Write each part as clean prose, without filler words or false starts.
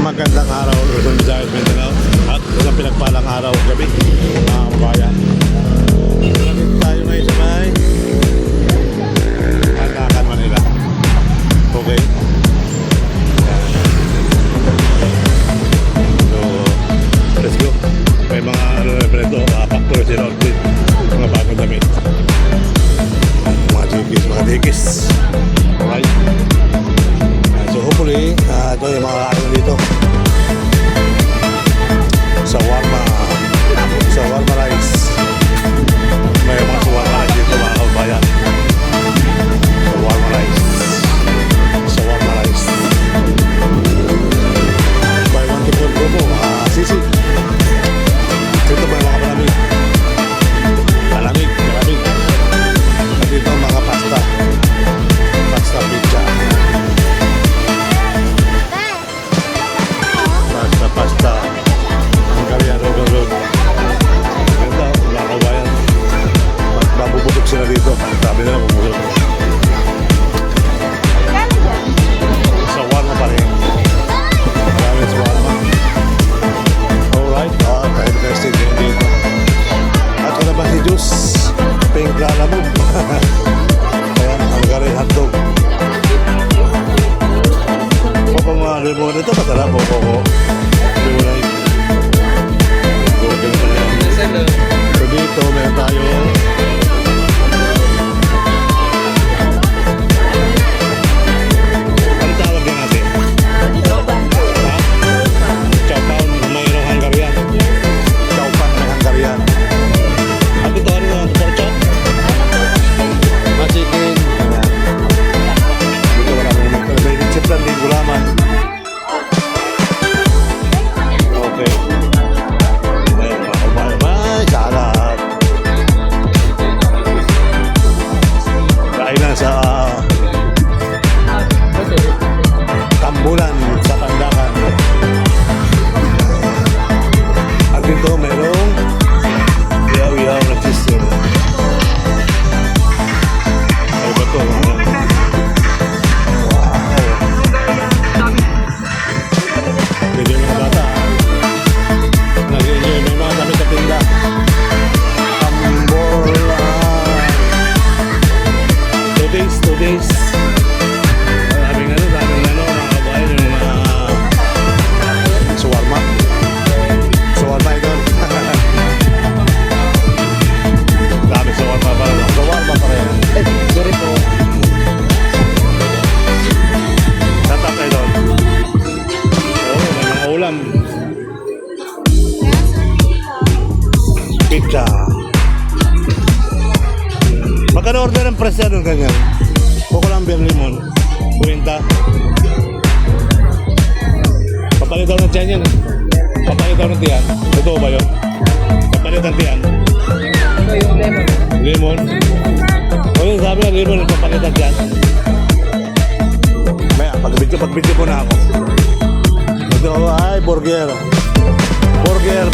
magandang araw Luzon, Visayas, Mindanao at isang pinagpalang araw gabi mga kabayan. Nandito tayo ngayon sa may Anakan, Manila. Okay, so let's go. May mga ano na pala ito, factory sila outfit, mga bagong damit, mga dikis. Alright, so hopefully ito yung mga ano dito shawarma rice. May mga shawarma rice dito mga kabayan. Shawarma rice buy one to four promo. Sisi dito may mga malamig at dito mga pasta pizza, pasta Hungarian overload. Ganda mga kabayan, mabubusog sila dito, sabi nila mabubusog. Shawarma pa rin, maraming shawarma. Alright, kahit guys dito at wala ba si juice pink lalamog. Ayan, Hungarian hotdog. Kung mga limon ito, masarap po ko. Limonade. Google pa yan. So dito, meron tayo ano tawag din natin? Chowpan, mayroong Hungarian. Chowpan, may Hungarian. At ito, ano yung pork chop? Chicken. Dito wala mo naman. May chip lang din gulaman. Okay. May sarap. Kainan sa Tambulan sa Pandakan. At dito mayroong ihaw-ihaw na chisel. Ay ba ito? Hindi yung mga bata nag-enjoy, may mga damit sa tinda. Tambola 2 days daming ano mga kabayan, yung mga shawarma ito. Dami shawarma pa rin. Sorry po, tatap na ito. May mga ulam, pizza. Magkano order ang presya doon ganyan? Coco Lamber limon 20. Papalit daw ng tiyan yan. Papalit daw ng tiyan. Totoo ba yun? Papalit ng tiyan. Limon. O yun, sabi na limon ang papalit ng tiyan. Maya, pagbidyo po na ako. Ito ay burger. Burger.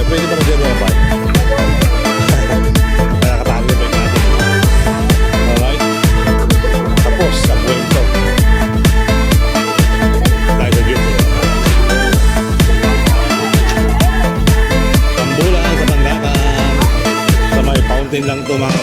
Pwede pa na dyan mga bay. Kaya katangin ba yung natin. Alright. Tapos, ang kwento. Dahil sa Diyos. Tambulan sa Pandakan. Sa may fountain lang ito mga